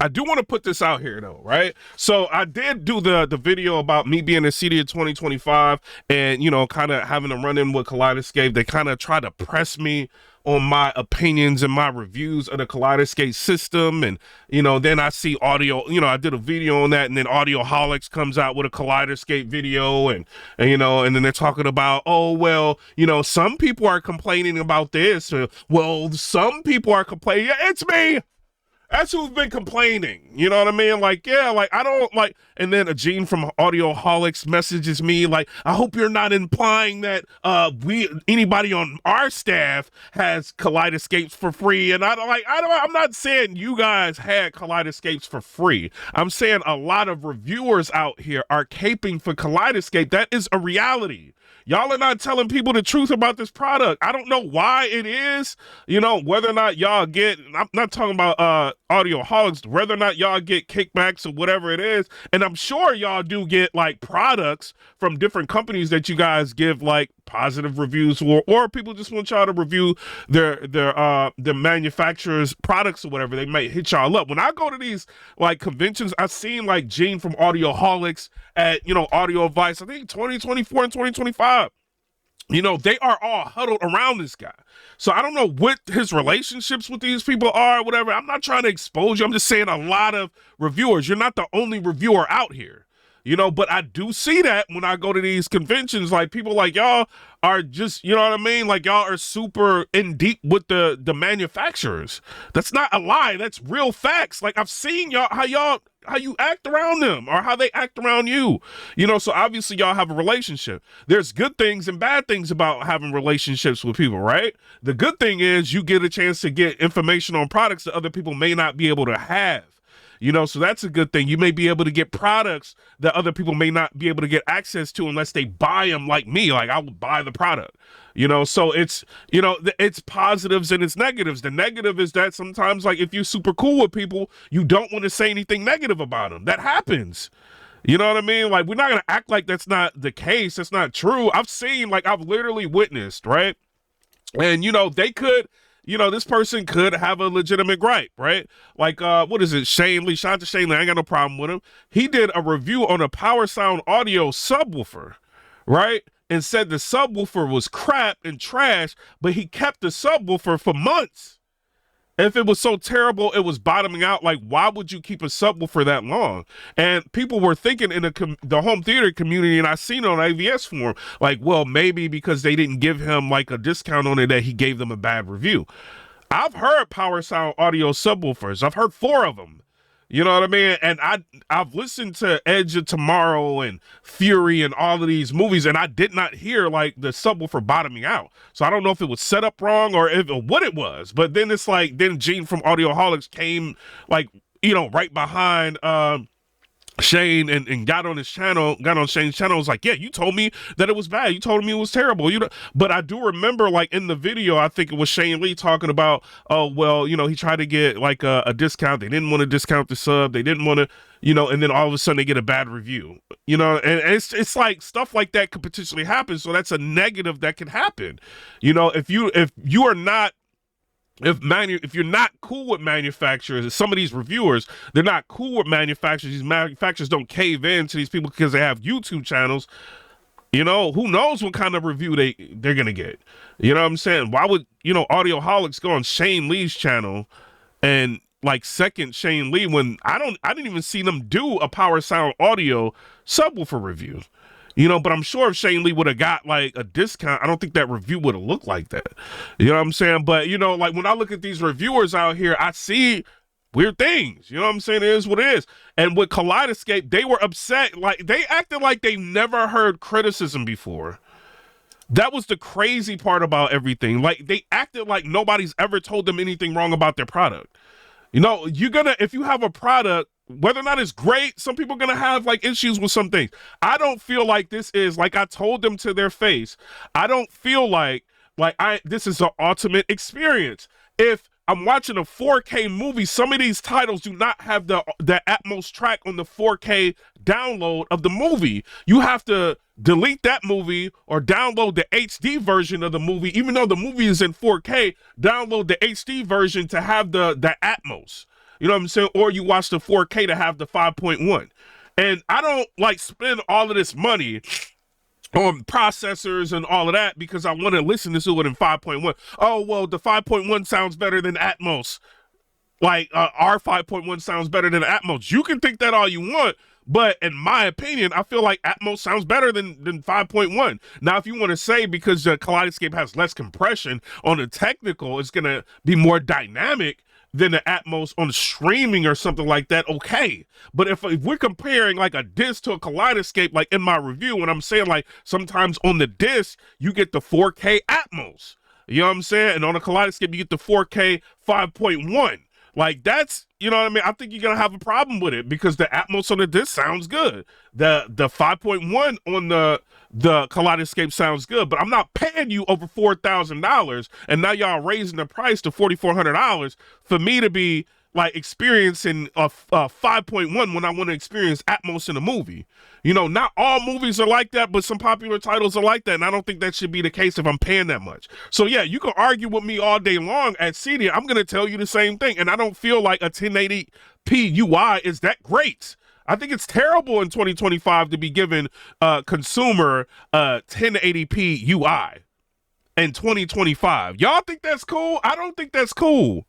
I do want to put this out here though, right? So I did do the video about me being a CD of 2025 and, kind of having a run in with Kaleidoscape. They kind of try to press me on my opinions and my reviews of the Kaleidoscape system. And, then I see audio, I did a video on that, and then AUDIOHOLIIC comes out with a Kaleidoscape video and then they're talking about, oh, well, some people are complaining about this. Well, some people are complaining. Yeah, it's me. That's who's been complaining. You know what I mean? Like, yeah, like, I don't like, and then a Gene from AUDIOHOLIIC messages me, like, I hope you're not implying that anybody on our staff has Kaleidoscapes for free. And I'm not saying you guys had Kaleidoscapes for free. I'm saying a lot of reviewers out here are caping for Kaleidoscape. That is a reality. Y'all are not telling people the truth about this product. I don't know why it is, whether or not y'all get, I'm not talking about AUDIOHOLIIC, whether or not y'all get kickbacks or whatever it is. And I'm sure y'all do get like products from different companies that you guys give like positive reviews for, or people just want y'all to review their manufacturer's products or whatever. They might hit y'all up. When I go to these like conventions, I've seen like Gene from AUDIOHOLIIC at, Audio Advice, I think 2024 and 2025. They are all huddled around this guy. So I don't know what his relationships with these people are or whatever. I'm not trying to expose you. I'm just saying a lot of reviewers, you're not the only reviewer out here. But I do see that when I go to these conventions, like people like y'all are just, you know what I mean? Like y'all are super in deep with the manufacturers. That's not a lie. That's real facts. Like I've seen y'all, how you act around them or how they act around you, so obviously y'all have a relationship. There's good things and bad things about having relationships with people, right? The good thing is you get a chance to get information on products that other people may not be able to have. So that's a good thing. You may be able to get products that other people may not be able to get access to unless they buy them like me. Like I would buy the product, so it's, it's positives and it's negatives. The negative is that sometimes like if you're super cool with people, you don't want to say anything negative about them. That happens. You know what I mean? Like we're not going to act like that's not the case. That's not true. I've literally witnessed, right? And, they could, this person could have a legitimate gripe, right? Like, what is it? Shane Lee. Shout out to Shane Lee. I ain't got no problem with him. He did a review on a Power Sound Audio subwoofer, right? And said the subwoofer was crap and trash, but he kept the subwoofer for months. If it was so terrible, it was bottoming out. Like, why would you keep a subwoofer that long? And people were thinking in the home theater community, and I seen it on AVS forum, like, well, maybe because they didn't give him like a discount on it that he gave them a bad review. I've heard Power Sound Audio subwoofers. I've heard 4 of them. You know what I mean? And I've listened to Edge of Tomorrow and Fury and all of these movies, and I did not hear like the subwoofer bottoming out. So I don't know if it was set up wrong or what it was. But then it's like, then Gene from AUDIOHOLIIC came like, right behind Shane and got on Shane's channel, was like, yeah, you told me that it was bad. You told me it was terrible. But I do remember like in the video, I think it was Shane Lee talking about, oh, well, he tried to get like a discount. They didn't want to discount the sub. They didn't want to, and then all of a sudden they get a bad review, and it's like stuff like that could potentially happen. So that's a negative that can happen. If you are not, if you're not cool with manufacturers, some of these reviewers, they're not cool with manufacturers. These manufacturers don't cave in to these people because they have YouTube channels. Who knows what kind of review they're going to get. You know what I'm saying? Why would, AUDIOHOLIIC go on Shane Lee's channel and like second Shane Lee when I didn't even see them do a Power Sound Audio subwoofer review. But I'm sure if Shane Lee would have got like a discount, I don't think that review would have looked like that. You know what I'm saying? But, like when I look at these reviewers out here, I see weird things. You know what I'm saying? It is what it is. And with Kaleidoscape, they were upset. Like they acted like they never heard criticism before. That was the crazy part about everything. Like they acted like nobody's ever told them anything wrong about their product. If you have a product, whether or not it's great, some people are going to have like issues with some things. I don't feel like this is, like I told them to their face, I don't feel like this is the ultimate experience. If I'm watching a 4K movie, some of these titles do not have the Atmos track on the 4K download of the movie. You have to delete that movie or download the HD version of the movie. Even though the movie is in 4K, download the HD version to have the Atmos. You know what I'm saying? Or you watch the 4K to have the 5.1. And I don't like spend all of this money on processors and all of that because I want to listen to it in 5.1. Oh, well, the 5.1 sounds better than Atmos. Like our 5.1 sounds better than Atmos. You can think that all you want, but in my opinion, I feel like Atmos sounds better than 5.1. Now, if you want to say because the Kaleidoscape has less compression on the technical, it's going to be more dynamic than the Atmos on streaming or something like that, okay. But if we're comparing like a disc to a Kaleidoscape, like in my review, when I'm saying like sometimes on the disc, you get the 4K Atmos. You know what I'm saying? And on a Kaleidoscape, you get the 4K 5.1. Like that's, you know what I mean? I think you're going to have a problem with it because the Atmos on the disc sounds good. The 5.1 on the Kaleidoscape sounds good, but I'm not paying you over $4,000 and now y'all raising the price to $4,400 for me to be like experiencing a 5.1 when I want to experience Atmos in a movie. You know, not all movies are like that, but some popular titles are like that, and I don't think that should be the case if I'm paying that much. So yeah, you can argue with me all day long at CD. I'm going to tell you the same thing, and I don't feel like a 1080p UI is that great. I think it's terrible in 2025 to be giving consumer 1080p UI in 2025. Y'all think that's cool? I don't think that's cool.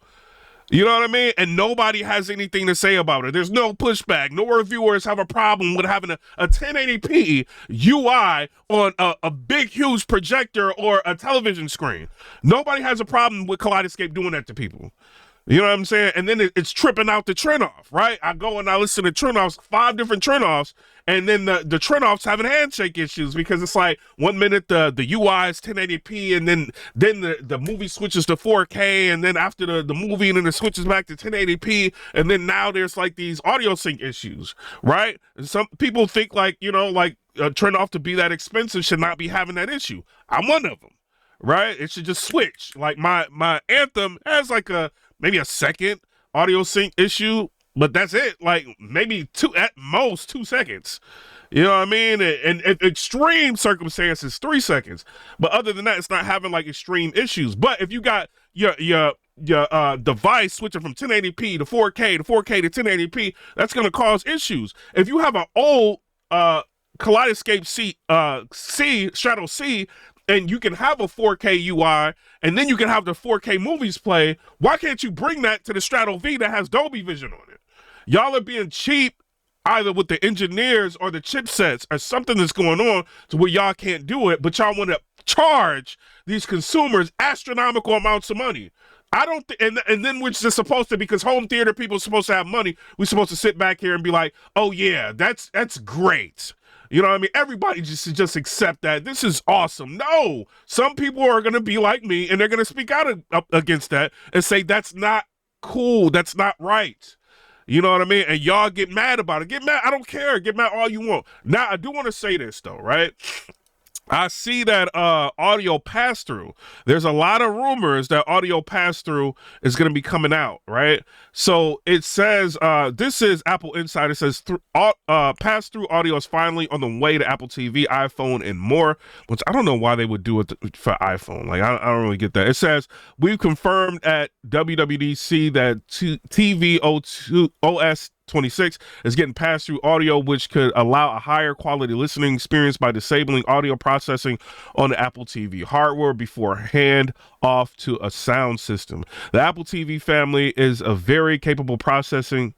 You know what I mean? And nobody has anything to say about it. There's no pushback. No reviewers have a problem with having a 1080p UI on a big, huge projector or a television screen. Nobody has a problem with Kaleidoscape doing that to people. You know what I'm saying? And then it's tripping out the trend-off, right? I go and I listen to trend-offs, 5 different trend-offs, and then the trend-offs having handshake issues because it's like 1 minute the UI is 1080p, and then the movie switches to 4K, and then after the movie, and then it switches back to 1080p, and then now there's like these audio sync issues, right? And some people think like, you know, like trend-off to be that expensive should not be having that issue. I'm one of them, right? It should just switch. Like my Anthem has like maybe a second audio sync issue, but that's it. Like maybe at most 2 seconds. You know what I mean? And extreme circumstances, 3 seconds. But other than that, it's not having like extreme issues. But if you got your device switching from 1080p to 4K to 4K to 1080p, that's going to cause issues. If you have an old Kaleidoscape Strato C, and you can have a 4K UI, and then you can have the 4K movies play, why can't you bring that to the Strato V that has Dolby Vision on it? Y'all are being cheap either with the engineers or the chipsets or something that's going on to where y'all can't do it, but y'all want to charge these consumers astronomical amounts of money. I don't and then we're just supposed to, because home theater people are supposed to have money, we're supposed to sit back here and be like, oh yeah, that's great. You know what I mean? Everybody just accept that. This is awesome. No, some people are going to be like me and they're going to speak out against that and say, that's not cool. That's not right. You know what I mean? And y'all get mad about it. Get mad. I don't care. Get mad all you want. Now, I do want to say this though, right? I see that audio pass-through. There's a lot of rumors that audio pass-through is going to be coming out, right? So it says, this is Apple Insider. It says pass-through audio is finally on the way to Apple TV, iPhone, and more, which I don't know why they would do it for iPhone. Like, I don't really get that. It says, we've confirmed at WWDC that TV OS 26 is getting pass-through audio, which could allow a higher quality listening experience by disabling audio processing on the Apple TV hardware before hand off to a sound system. The Apple TV family is a very capable processing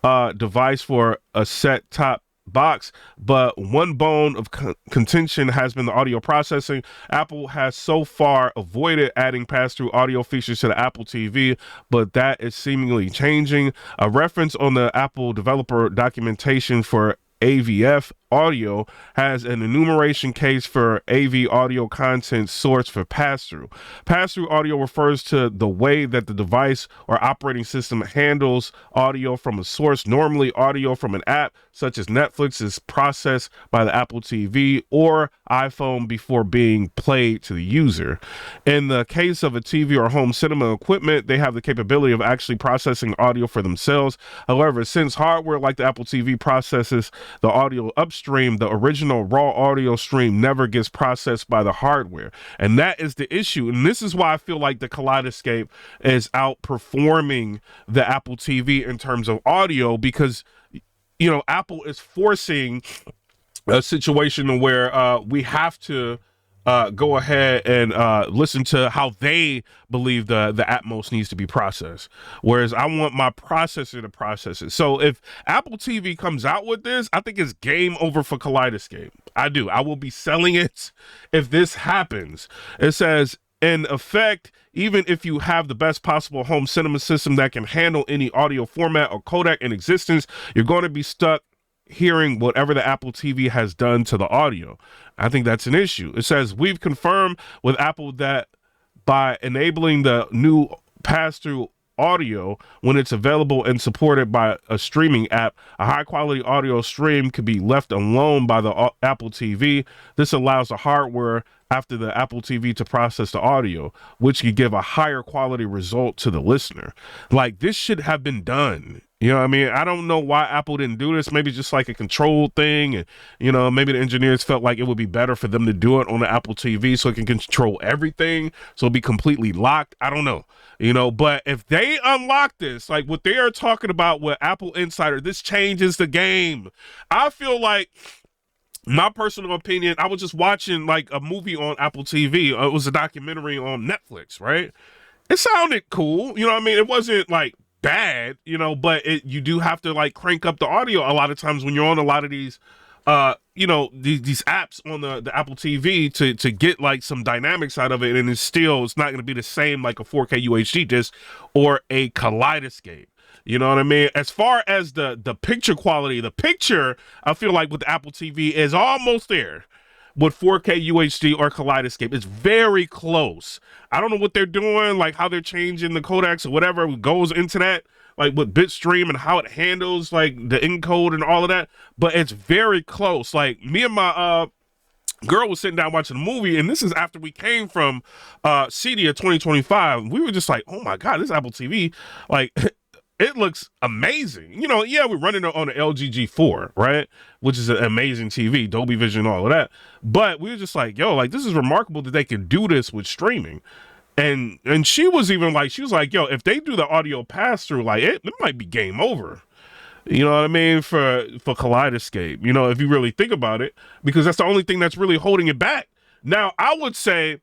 device for a set-top box, but one bone of contention has been the audio processing. Apple has so far avoided adding pass-through audio features to the Apple TV, but that is seemingly changing. A reference on the Apple developer documentation for AVF audio has an enumeration case for AV audio content source for pass-through. Pass-through audio refers to the way that the device or operating system handles audio from a source. Normally, audio from an app such as Netflix is processed by the Apple TV or iPhone before being played to the user. In the case of a TV or home cinema equipment, they have the capability of actually processing audio for themselves. However, since hardware like the Apple TV processes the audio upstream, stream, the original raw audio stream never gets processed by the hardware. And that is the issue. And this is why I feel like the Kaleidoscape is outperforming the Apple TV in terms of audio, because, you know, Apple is forcing a situation where we have to go ahead and listen to how they believe the Atmos needs to be processed, whereas I want my processor to process it. So if Apple TV comes out with this, I think it's game over for Kaleidoscape. I do. I will be selling it if this happens. It says, in effect, even if you have the best possible home cinema system that can handle any audio format or codec in existence, you're going to be stuck hearing whatever the Apple TV has done to the audio. I think that's an issue. It says, we've confirmed with Apple that by enabling the new pass-through audio when it's available and supported by a streaming app, a high-quality audio stream could be left alone by the Apple TV. This allows the hardware after the Apple TV to process the audio, which could give a higher quality result to the listener. Like, this should have been done. You know what I mean? I don't know why Apple didn't do this. Maybe just like a control thing. And, you know, maybe the engineers felt like it would be better for them to do it on the Apple TV so it can control everything. So it'll be completely locked. I don't know. You know, but if they unlock this, like what they are talking about with Apple Insider, this changes the game. I feel like, my personal opinion, I was just watching like a movie on Apple TV. It was a documentary on Netflix, right? It sounded cool. You know what I mean? It wasn't like bad, you know, but you do have to like crank up the audio a lot of times when you're on a lot of these you know, these apps on the Apple TV to get like some dynamics out of it, and it's not going to be the same like a 4K UHD disc or a Kaleidoscape. You know what I mean? As far as the picture quality, the picture, I feel like with the Apple TV is almost there with 4K UHD or Kaleidoscape. It's very close. I don't know what they're doing, like how they're changing the codecs or whatever goes into that, like with Bitstream and how it handles like the encode and all of that, but it's very close. Like me and my girl was sitting down watching the movie, and this is after we came from CEDIA 2025. We were just like, oh my God, this Apple TV, like it looks amazing. You know, yeah, we're running it on an LG G4, right? Which is an amazing TV, Dolby Vision, all of that. But we were just like, yo, like this is remarkable that they can do this with streaming. And she was even like, she was like, yo, if they do the audio pass through, like it might be game over. You know what I mean? For Kaleidoscape, you know, if you really think about it, because that's the only thing that's really holding it back. Now, I would say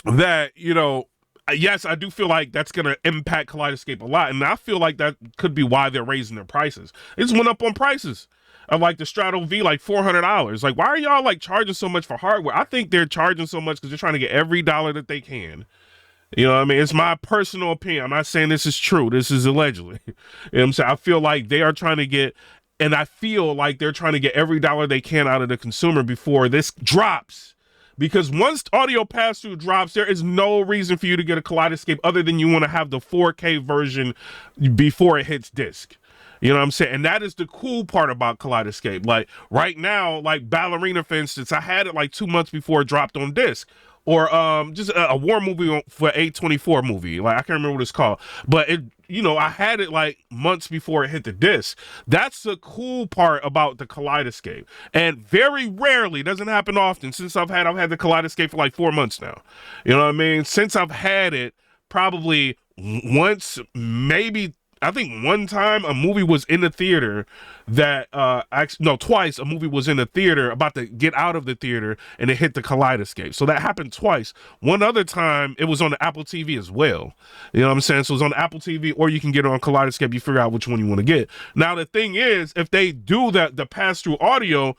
that, you know, yes, I do feel like that's going to impact Kaleidoscape a lot. And I feel like that could be why they're raising their prices. It just went up on prices of like the Strato V, like $400. Like, why are y'all like charging so much for hardware? I think they're charging so much because they're trying to get every dollar that they can. You know what I mean? It's my personal opinion. I'm not saying this is true. This is allegedly. You know what I'm saying? I feel like they are trying to get, and I feel like they're trying to get every dollar they can out of the consumer before this drops. Because once audio pass-through drops, there is no reason for you to get a Kaleidoscape other than you want to have the 4K version before it hits disc. You know what I'm saying? And that is the cool part about Kaleidoscape. Like right now, like Ballerina, for instance, I had it like 2 months before it dropped on disc. Or just a war movie for A24 movie. Like I can't remember what it's called. But it, you know, I had it like months before it hit the disc. That's the cool part about the Kaleidoscape. And very rarely, doesn't happen often, since I've had the Kaleidoscape for like 4 months now. You know what I mean? Since I've had it, probably once, maybe, I think one time a movie was in the theater that, twice a movie was in the theater about to get out of the theater and it hit the Kaleidoscape. So that happened twice. One other time it was on the Apple TV as well. You know what I'm saying? So it's on the Apple TV, or you can get it on Kaleidoscape. You figure out which one you want to get. Now, the thing is, if they do that, the pass-through audio,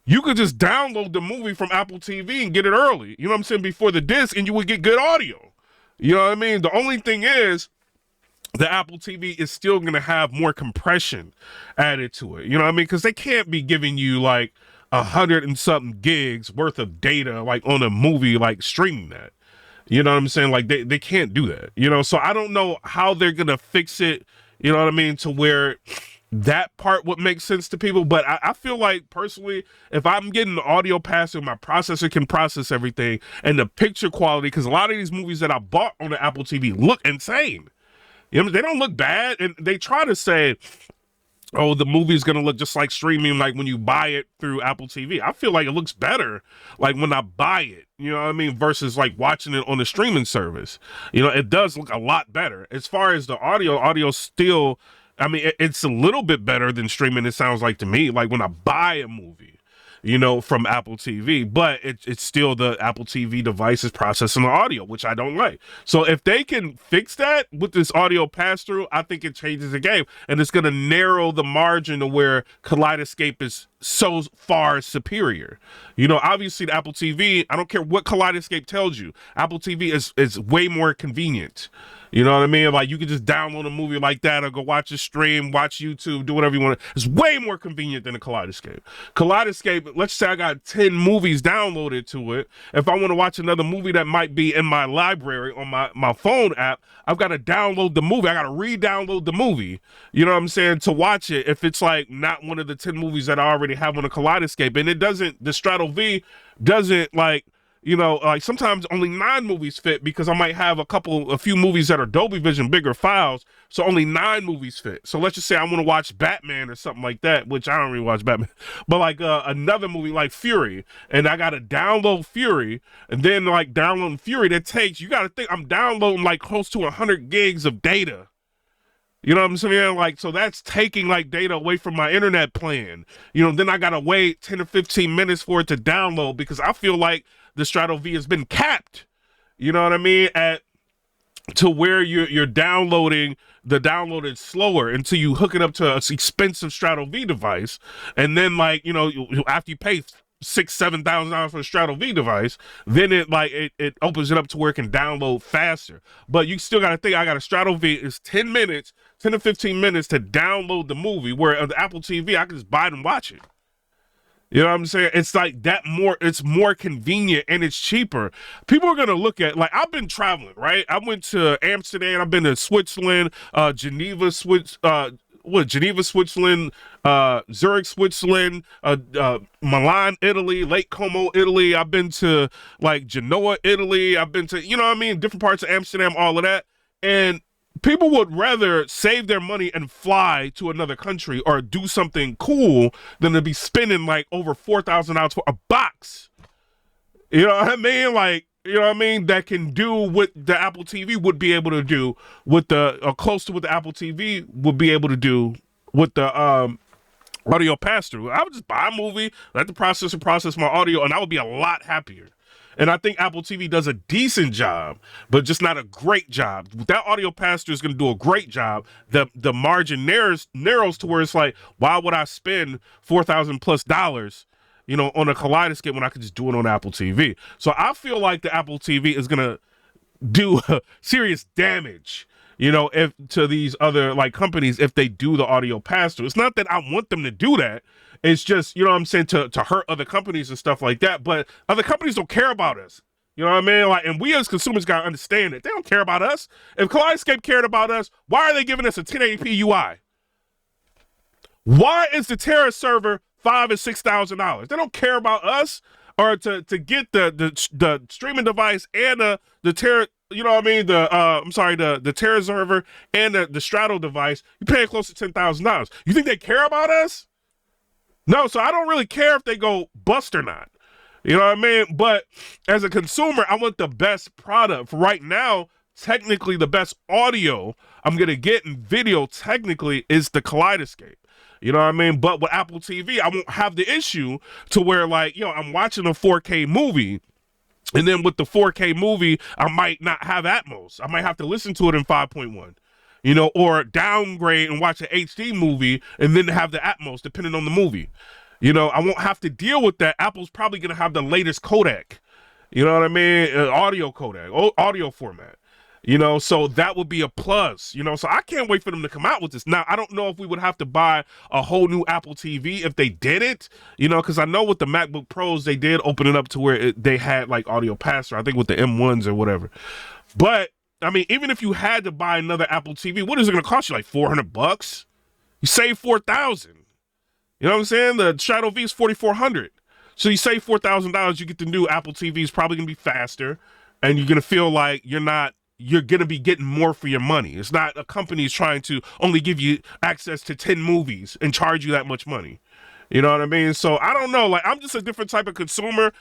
you could just download the movie from Apple TV and get it early. You know what I'm saying? Before the disc, and you would get good audio. You know what I mean? The only thing is, the Apple TV is still going to have more compression added to it. You know what I mean? Because they can't be giving you like 100 and something gigs worth of data like on a movie, like streaming that. You know what I'm saying? Like they can't do that, you know? So I don't know how they're going to fix it, you know what I mean, to where that part would make sense to people. But I feel like personally, if I'm getting the audio pass through, my processor can process everything, and the picture quality, because a lot of these movies that I bought on the Apple TV look insane. You know, they don't look bad, and they try to say oh, the movie's gonna look just like streaming, like when you buy it through Apple TV. I feel like it looks better like when I buy it, you know what I mean, versus like watching it on the streaming service. You know, it does look a lot better. As far as the audio still, I mean, it's a little bit better than streaming, it sounds like to me, like when I buy a movie, you know, from Apple TV, but it's still the Apple TV device is processing the audio, which I don't like. So if they can fix that with this audio pass-through, I think it changes the game, and it's going to narrow the margin to where Kaleidoscape is so far superior. You know, obviously the Apple TV, I don't care what Kaleidoscape tells you, Apple TV is way more convenient. You know what I mean? Like, you can just download a movie like that or go watch a stream, watch YouTube, do whatever you want. It's way more convenient than a Kaleidoscape. Kaleidoscape, let's say I got 10 movies downloaded to it. If I want to watch another movie that might be in my library on my phone app, I've got to download the movie. I got to re-download the movie, you know what I'm saying, to watch it if it's like not one of the 10 movies that I already have on a Kaleidoscape. And it doesn't, the Strato V doesn't, like, you know, like sometimes only 9 movies fit because I might have a few movies that are Dolby Vision, bigger files. So only 9 movies fit. So let's just say I want to watch Batman or something like that, which I don't really watch Batman, but like another movie like Fury, and I got to download Fury, and then like downloading Fury, that takes, you got to think I'm downloading like close to 100 gigs of data. You know what I'm saying? Like, so that's taking like data away from my internet plan. You know, then I got to wait 10 or 15 minutes for it to download because I feel like the Strato V has been capped, you know what I mean, to where you're downloading, the download is slower until you hook it up to an expensive Strato V device, and then like, you know, after you pay $6,000-7,000 for a Strato V device, then it opens it up to where it can download faster. But you still got to think, I got a Strato V, it's 10 to 15 minutes to download the movie, where on the Apple TV I can just buy it and watch it. You know what I'm saying? It's like that it's more convenient and it's cheaper. People are going to look at, like, I've been traveling, right? I went to Amsterdam, I've been to Switzerland, Geneva, Switzerland, Zurich, Switzerland, Milan, Italy, Lake Como, Italy. I've been to like Genoa, Italy. I've been to, you know what I mean, different parts of Amsterdam, all of that. And people would rather save their money and fly to another country or do something cool than to be spending like over $4,000 for a box. You know what I mean? Like, you know what I mean? That can do what the Apple TV would be able to do with close to what the Apple TV would be able to do with the audio pass-through. I would just buy a movie, let the processor process my audio, and I would be a lot happier. And I think Apple TV does a decent job, but just not a great job. That audio pass-through is going to do a great job. The margin narrows to where it's like, why would I spend $4,000+, you know, on a Kaleidoscape when I could just do it on Apple TV? So I feel like the Apple TV is going to do serious damage, you know, if to these other like companies, if they do the audio pass-through. It's not that I want them to do that. It's just, you know what I'm saying, to hurt other companies and stuff like that. But other companies don't care about us. You know what I mean? Like, and we as consumers got to understand it. They don't care about us. If Kaleidoscape cared about us, why are they giving us a 1080p UI? Why is the Terra server $5,000 and $6,000? They don't care about us. Or to get the streaming device and the Terra, you know what I mean? The Terra server and the Strato device, you're paying close to $10,000. You think they care about us? No, so I don't really care if they go bust or not. You know what I mean? But as a consumer, I want the best product. For right now, technically the best audio I'm going to get in video technically is the Kaleidoscape. You know what I mean? But with Apple TV, I won't have the issue to where, like, you know, I'm watching a 4K movie, and then with the 4K movie, I might not have Atmos. I might have to listen to it in 5.1. You know, or downgrade and watch an HD movie and then have the Atmos, depending on the movie. You know, I won't have to deal with that. Apple's probably going to have the latest codec. You know what I mean? Audio codec, audio format. You know, so that would be a plus. You know, so I can't wait for them to come out with this. Now, I don't know if we would have to buy a whole new Apple TV if they did it. You know, because I know with the MacBook Pros, they did open it up to where they had like audio pass-through, I think with the M1s or whatever. But I mean, even if you had to buy another Apple TV, what is it going to cost you? Like $400? You save $4,000. You know what I'm saying? The Strato V is $4,400. So you save $4,000, you get the new Apple TV. Is probably going to be faster, and you're going to feel like you're not you're going to be getting more for your money. It's not a company is trying to only give you access to 10 movies and charge you that much money. You know what I mean? So I don't know. Like, I'm just a different type of consumer.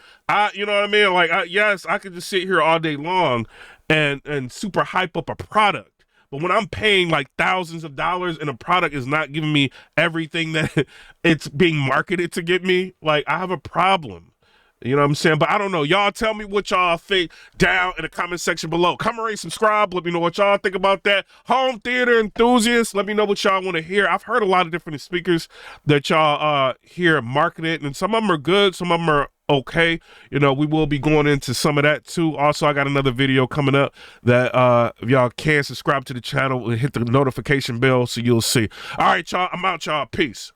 You know what I mean? Like, yes, I could just sit here all day long and super hype up a product. But when I'm paying like thousands of dollars and a product is not giving me everything that it's being marketed to give me, like, I have a problem. You know what I'm saying? But I don't know. Y'all tell me what y'all think down in the comment section below. Comment, rate, subscribe. Let me know what y'all think about that. Home theater enthusiasts, let me know what y'all want to hear. I've heard a lot of different speakers that y'all hear marketed, and some of them are good. Some of them are okay. You know, we will be going into some of that too. Also, I got another video coming up that if y'all can subscribe to the channel and hit the notification bell so you'll see. All right, y'all. I'm out, y'all. Peace.